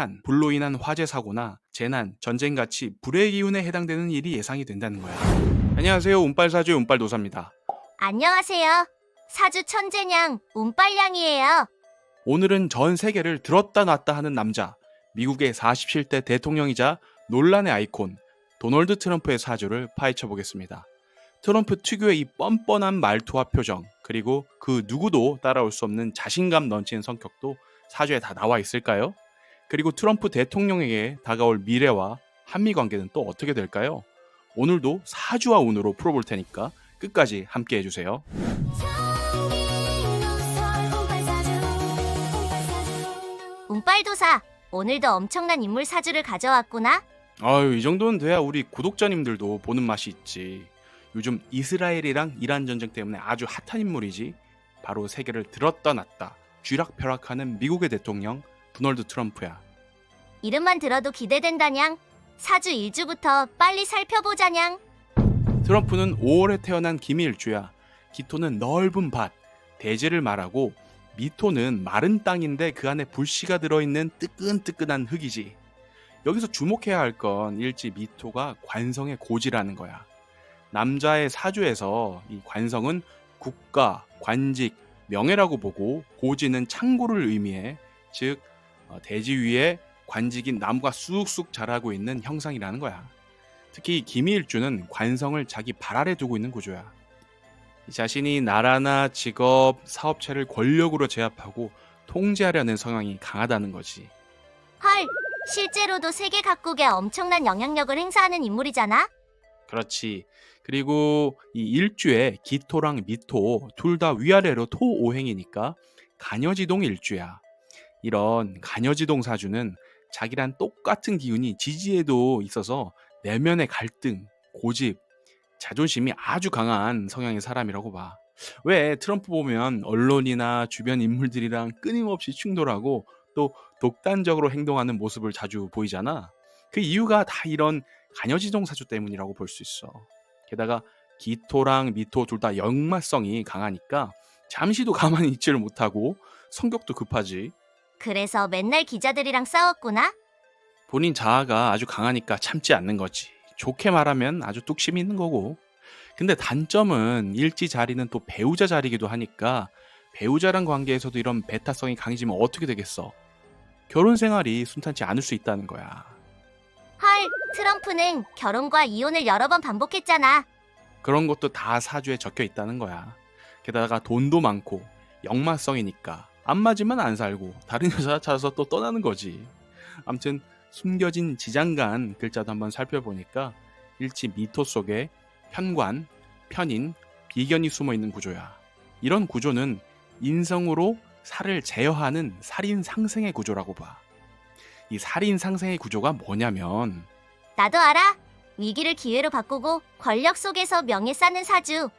폭탄, 불로 인한 화재 사고나 재난, 전쟁같이 불의 기운에 해당되는 일이 예상이 된다는 거야. 안녕하세요. 운빨사주의 운빨도사입니다. 안녕하세요. 사주 천재냥 운빨량이에요. 오늘은 전 세계를 들었다 놨다 하는 남자, 미국의 47대 대통령이자 논란의 아이콘 도널드 트럼프의 사주를 파헤쳐 보겠습니다. 트럼프 특유의 이 뻔뻔한 말투와 표정, 그리고 그 누구도 따라올 수 없는 자신감 넘치는 성격도 사주에 다 나와 있을까요? 그리고 트럼프 대통령에게 다가올 미래와 한미 관계는 또 어떻게 될까요? 오늘도 사주와 운으로 풀어볼 테니까 끝까지 함께 해주세요. 운빨도사, 오늘도 엄청난 인물 사주를 가져왔구나. 아유, 이 정도는 돼야 우리 구독자님들도 보는 맛이 있지. 요즘 이스라엘이랑 이란 전쟁 때문에 아주 핫한 인물이지. 바로 세계를 들었다 놨다 쥐락펴락하는 미국의 대통령 도널드 트럼프야. 이름만 들어도 기대된다냥. 사주 일주부터 빨리 살펴보자냥. 트럼프는 5월에 태어난 기미일주야. 기토는 넓은 밭, 대지를 말하고 미토는 마른 땅인데 그 안에 불씨가 들어있는 뜨끈뜨끈한 흙이지. 여기서 주목해야 할 건 일지 미토가 관성의 고지라는 거야. 남자의 사주에서 이 관성은 국가, 관직, 명예라고 보고 고지는 창고를 의미해. 즉 대지 위에 관직인 나무가 쑥쑥 자라고 있는 형상이라는 거야. 특히 기미일주는 관성을 자기 발 아래 두고 있는 구조야. 자신이 나라나 직업, 사업체를 권력으로 제압하고 통제하려는 성향이 강하다는 거지. 헐, 실제로도 세계 각국에 엄청난 영향력을 행사하는 인물이잖아. 그렇지. 그리고 이 일주에 기토랑 미토 둘 다 위아래로 토오행이니까 간여지동 일주야. 이런 간여지동 사주는 자기랑 똑같은 기운이 지지에도 있어서 내면의 갈등, 고집, 자존심이 아주 강한 성향의 사람이라고 봐. 왜 트럼프 보면 언론이나 주변 인물들이랑 끊임없이 충돌하고 또 독단적으로 행동하는 모습을 자주 보이잖아. 그 이유가 다 이런 간여지동 사주 때문이라고 볼 수 있어. 게다가 기토랑 미토 둘 다 역마성이 강하니까 잠시도 가만히 있지를 못하고 성격도 급하지. 그래서 맨날 기자들이랑 싸웠구나. 본인 자아가 아주 강하니까 참지 않는 거지. 좋게 말하면 아주 뚝심이 있는 거고. 근데 단점은 일지 자리는 또 배우자 자리기도 하니까 배우자랑 관계에서도 이런 배타성이 강해지면 어떻게 되겠어? 결혼 생활이 순탄치 않을 수 있다는 거야. 헐, 트럼프는 결혼과 이혼을 여러 번 반복했잖아. 그런 것도 다 사주에 적혀 있다는 거야. 게다가 돈도 많고 역마성이니까 안 맞으면 안 살고 다른 여자 찾아서 또 떠나는 거지. 암튼 숨겨진 지장간 글자도 한번 살펴보니까 일지 미토 속에 편관, 편인, 비견이 숨어 있는 구조야. 이런 구조는 인성으로 살을 제어하는 살인 상생의 구조라고 봐. 이 살인 상생의 구조가 뭐냐면 나도 알아. 위기를 기회로 바꾸고 권력 속에서 명예 쌓는 사주.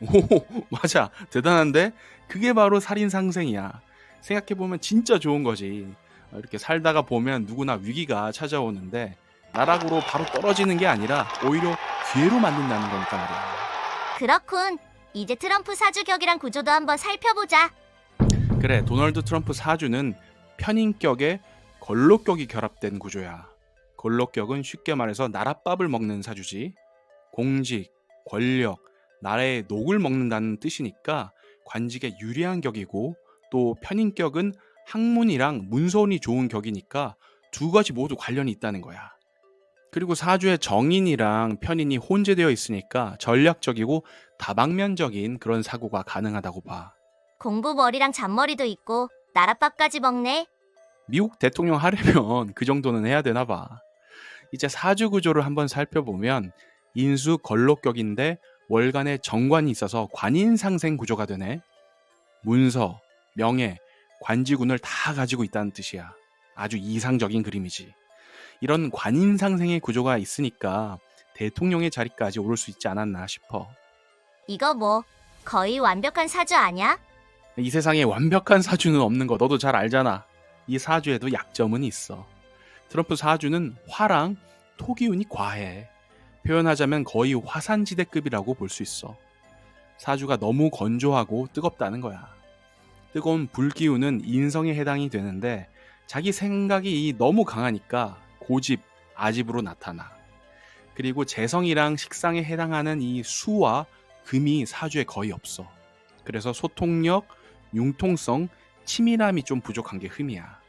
오, 맞아. 대단한데? 그게 바로 살인 상생이야. 생각해보면 진짜 좋은 거지. 이렇게 살다가 보면 누구나 위기가 찾아오는데 나락으로 바로 떨어지는 게 아니라 오히려 기회로 만든다는 거니까 말이야. 그렇군. 이제 트럼프 사주격이랑 구조도 한번 살펴보자. 그래, 도널드 트럼프 사주는 편인격에 걸록격이 결합된 구조야. 걸록격은 쉽게 말해서 나랏밥을 먹는 사주지. 공직, 권력, 나라의 녹을 먹는다는 뜻이니까 관직에 유리한 격이고, 또 편인격은 학문이랑 문서운이 좋은 격이니까 두 가지 모두 관련이 있다는 거야. 그리고 사주에 정인이랑 편인이 혼재되어 있으니까 전략적이고 다방면적인 그런 사고가 가능하다고 봐. 공부머리랑 잡머리도 있고 나랏밥까지 먹네. 미국 대통령 하려면 그 정도는 해야 되나 봐. 이제 사주 구조를 한번 살펴보면 인수 걸록격인데 월간에 정관이 있어서 관인상생 구조가 되네. 문서, 명예, 관지군을 다 가지고 있다는 뜻이야. 아주 이상적인 그림이지. 이런 관인상생의 구조가 있으니까 대통령의 자리까지 오를 수 있지 않았나 싶어. 이거 뭐 거의 완벽한 사주 아냐? 이 세상에 완벽한 사주는 없는 거 너도 잘 알잖아. 이 사주에도 약점은 있어. 트럼프 사주는 화랑 토기운이 과해. 표현하자면 거의 화산지대급이라고 볼 수 있어. 사주가 너무 건조하고 뜨겁다는 거야. 뜨거운 불기운은 인성에 해당이 되는데 자기 생각이 너무 강하니까 고집, 아집으로 나타나. 그리고 재성이랑 식상에 해당하는 이 수와 금이 사주에 거의 없어. 그래서 소통력, 융통성, 치밀함이 좀 부족한 게 흠이야.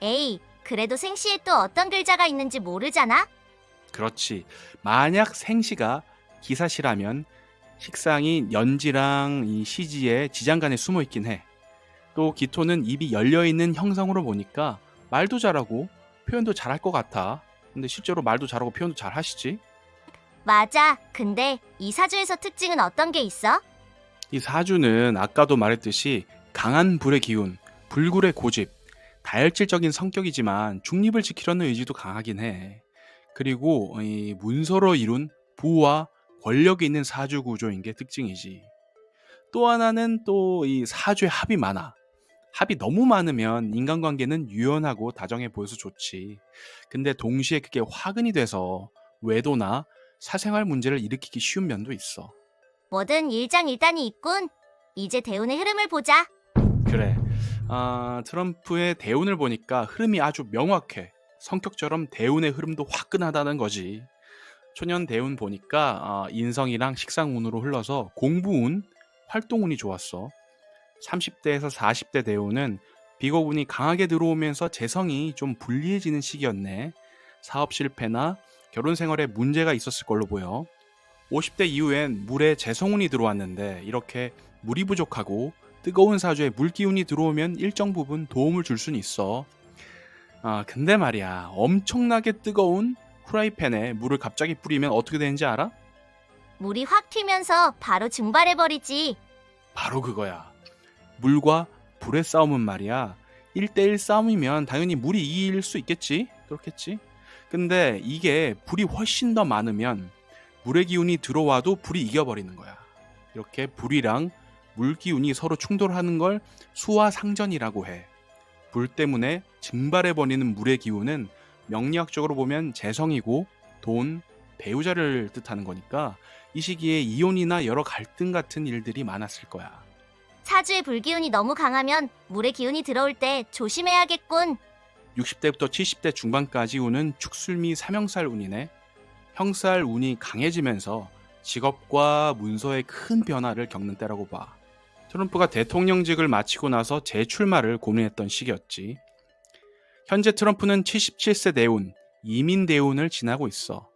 에이, 그래도 생시에 또 어떤 글자가 있는지 모르잖아? 그렇지. 만약 생시가 기사시라면 식상이 연지랑 이 시지에 지장간에 숨어 있긴 해. 또 기토는 입이 열려 있는 형성으로 보니까 말도 잘하고 표현도 잘할 것 같아. 근데 실제로 말도 잘하고 표현도 잘 하시지? 맞아. 근데 이 사주에서 특징은 어떤 게 있어? 이 사주는 아까도 말했듯이 강한 불의 기운, 불굴의 고집, 다혈질적인 성격이지만 중립을 지키려는 의지도 강하긴 해. 그리고 이 문서로 이룬 부와 권력이 있는 사주 구조인 게 특징이지. 또 하나는 또 이 사주에 합이 많아. 합이 너무 많으면 인간관계는 유연하고 다정해 보여서 좋지. 근데 동시에 그게 화근이 돼서 외도나 사생활 문제를 일으키기 쉬운 면도 있어. 뭐든 일장일단이 있군. 이제 대운의 흐름을 보자. 그래. 트럼프의 대운을 보니까 흐름이 아주 명확해. 성격처럼 대운의 흐름도 화끈하다는 거지. 초년 대운 보니까 인성이랑 식상운으로 흘러서 공부운, 활동운이 좋았어. 30대에서 40대 대운은 비거운이 강하게 들어오면서 재성이 좀 불리해지는 시기였네. 사업 실패나 결혼 생활에 문제가 있었을 걸로 보여. 50대 이후엔 물에 재성운이 들어왔는데 이렇게 물이 부족하고 뜨거운 사주에 물기운이 들어오면 일정 부분 도움을 줄 수는 있어. 근데 말이야, 엄청나게 뜨거운 후라이팬에 물을 갑자기 뿌리면 어떻게 되는지 알아? 물이 확 튀면서 바로 증발해버리지. 바로 그거야. 물과 불의 싸움은 말이야. 1대1 싸움이면 당연히 물이 이길 수 있겠지? 그렇겠지? 근데 이게 불이 훨씬 더 많으면 물의 기운이 들어와도 불이 이겨버리는 거야. 이렇게 불이랑 물 기운이 서로 충돌하는 걸 수화상전이라고 해. 불 때문에 증발해버리는 물의 기운은 명리학적으로 보면 재성이고 돈, 배우자를 뜻하는 거니까 이 시기에 이혼이나 여러 갈등 같은 일들이 많았을 거야. 사주의 불기운이 너무 강하면 물의 기운이 들어올 때 조심해야겠군. 60대부터 70대 중반까지 오는 축술미 삼형살 운이네. 형살 운이 강해지면서 직업과 문서에 큰 변화를 겪는 때라고 봐. 트럼프가 대통령직을 마치고 나서 재출마를 고민했던 시기였지. 현재 트럼프는 77세 대운, 이민 대운을 지나고 있어.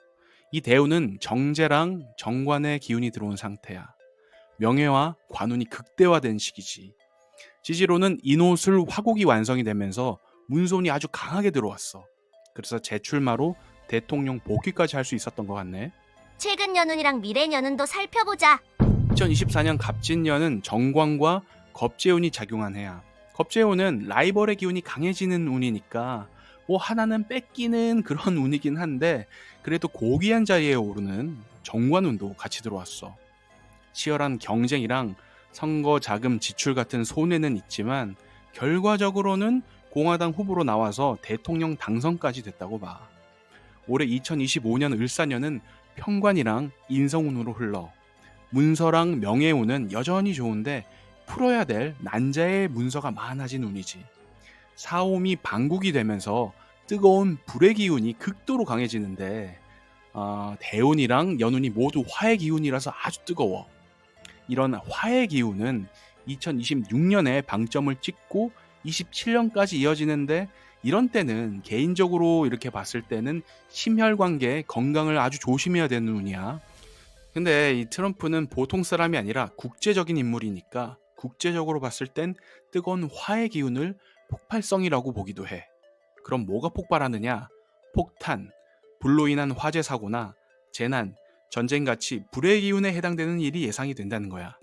이 대운은 정제랑 정관의 기운이 들어온 상태야. 명예와 관운이 극대화된 시기지. 지지로는 인호술 화곡이 완성이 되면서 문손이 아주 강하게 들어왔어. 그래서 재출마로 대통령 복귀까지 할 수 있었던 것 같네. 최근 연운이랑 미래 연운도 살펴보자. 2024년 갑진년은 정관과 겁재운이 작용한 해야. 겁재운은 라이벌의 기운이 강해지는 운이니까 뭐 하나는 뺏기는 그런 운이긴 한데 그래도 고귀한 자리에 오르는 정관운도 같이 들어왔어. 치열한 경쟁이랑 선거 자금 지출 같은 손해는 있지만 결과적으로는 공화당 후보로 나와서 대통령 당선까지 됐다고 봐. 올해 2025년 을사년은 평관이랑 인성운으로 흘러. 문서랑 명예운은 여전히 좋은데 풀어야 될 난자의 문서가 많아진 운이지. 사옴이 반국이 되면서 뜨거운 불의 기운이 극도로 강해지는데 대운이랑 연운이 모두 화의 기운이라서 아주 뜨거워. 이런 화의 기운은 2026년에 방점을 찍고 27년까지 이어지는데 이런 때는 개인적으로 이렇게 봤을 때는 심혈관계 건강을 아주 조심해야 되는 운이야. 근데 이 트럼프는 보통 사람이 아니라 국제적인 인물이니까 국제적으로 봤을 땐 뜨거운 화의 기운을 폭발성이라고 보기도 해. 그럼 뭐가 폭발하느냐? 폭탄, 불로 인한 화재 사고나 재난, 전쟁같이 불의 기운에 해당되는 일이 예상이 된다는 거야.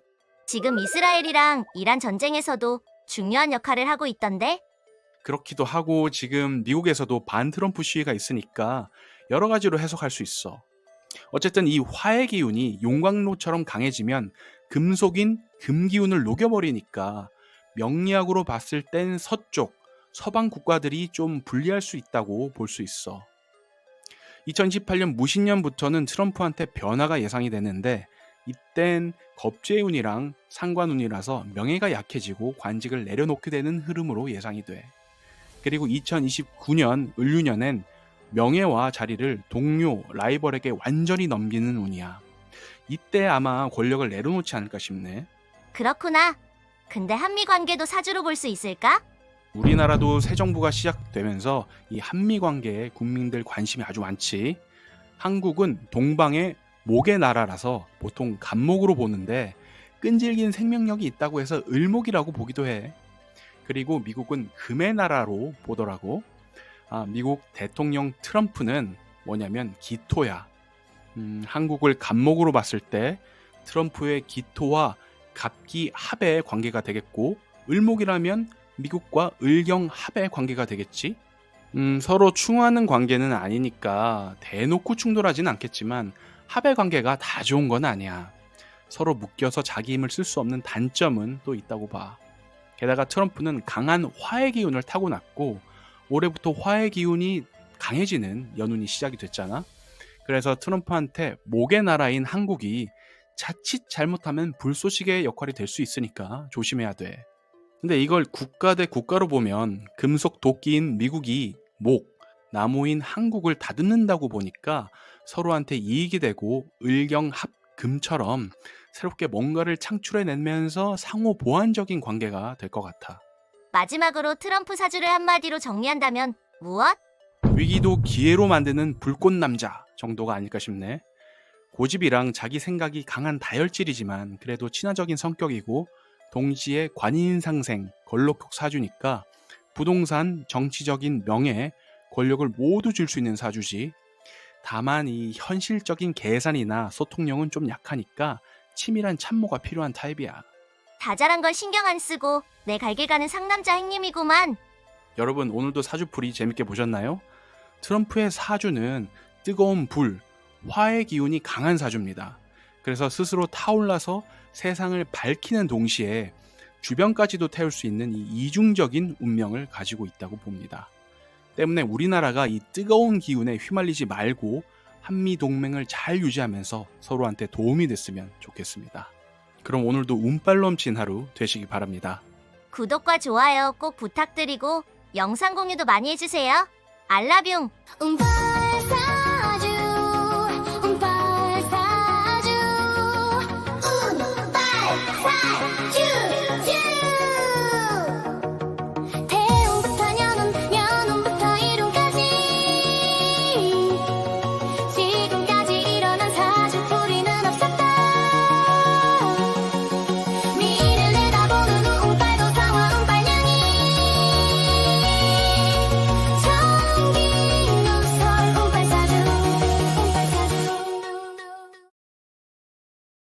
지금 이스라엘이랑 이란 전쟁에서도 중요한 역할을 하고 있던데? 그렇기도 하고 지금 미국에서도 반 트럼프 시위가 있으니까 여러 가지로 해석할 수 있어. 어쨌든 이 화의 기운이 용광로처럼 강해지면 금속인 금기운을 녹여버리니까 명리학으로 봤을 땐 서쪽, 서방 국가들이 좀 불리할 수 있다고 볼 수 있어. 2028년 무신년부터는 트럼프한테 변화가 예상이 되는데 이땐 겁재운이랑 상관운이라서 명예가 약해지고 관직을 내려놓게 되는 흐름으로 예상이 돼. 그리고 2029년 을류년엔 명예와 자리를 동료, 라이벌에게 완전히 넘기는 운이야. 이때 아마 권력을 내려놓지 않을까 싶네. 그렇구나. 근데 한미 관계도 사주로 볼 수 있을까? 우리나라도 새 정부가 시작되면서 이 한미 관계에 국민들 관심이 아주 많지. 한국은 동방의 목의 나라라서 보통 간목으로 보는데 끈질긴 생명력이 있다고 해서 을목이라고 보기도 해. 그리고 미국은 금의 나라로 보더라고. 미국 대통령 트럼프는 뭐냐면 기토야. 한국을 간목으로 봤을 때 트럼프의 기토와 갑기 합의 관계가 되겠고, 을목이라면 미국과 을경 합의 관계가 되겠지. 서로 충하는 관계는 아니니까 대놓고 충돌하진 않겠지만 합의 관계가 다 좋은 건 아니야. 서로 묶여서 자기 힘을 쓸 수 없는 단점은 또 있다고 봐. 게다가 트럼프는 강한 화해 기운을 타고났고 올해부터 화해 기운이 강해지는 연운이 시작이 됐잖아. 그래서 트럼프한테 목의 나라인 한국이 자칫 잘못하면 불쏘시개의 역할이 될 수 있으니까 조심해야 돼. 근데 이걸 국가 대 국가로 보면 금속 도끼인 미국이 목, 나무인 한국을 다듬는다고 보니까 서로한테 이익이 되고 을경합금처럼 새롭게 뭔가를 창출해내면서 상호 보완적인 관계가 될 것 같아. 마지막으로 트럼프 사주를 한마디로 정리한다면 무엇? 위기도 기회로 만드는 불꽃 남자 정도가 아닐까 싶네. 고집이랑 자기 생각이 강한 다혈질이지만 그래도 친화적인 성격이고 동시에 관인상생, 걸록격 사주니까 부동산, 정치적인 명예, 권력을 모두 줄 수 있는 사주지. 다만 이 현실적인 계산이나 소통력은 좀 약하니까 치밀한 참모가 필요한 타입이야. 다 잘한 걸 신경 안 쓰고 내 갈 길 가는 상남자 행님이구만. 여러분 오늘도 사주풀이 재밌게 보셨나요? 트럼프의 사주는 뜨거운 불, 화의 기운이 강한 사주입니다. 그래서 스스로 타올라서 세상을 밝히는 동시에 주변까지도 태울 수 있는 이 이중적인 운명을 가지고 있다고 봅니다. 때문에 우리나라가 이 뜨거운 기운에 휘말리지 말고 한미 동맹을 잘 유지하면서 서로한테 도움이 됐으면 좋겠습니다. 그럼 오늘도 운빨 넘친 하루 되시기 바랍니다. 구독과 좋아요 꼭 부탁드리고 영상 공유도 많이 해주세요. 알라뷰.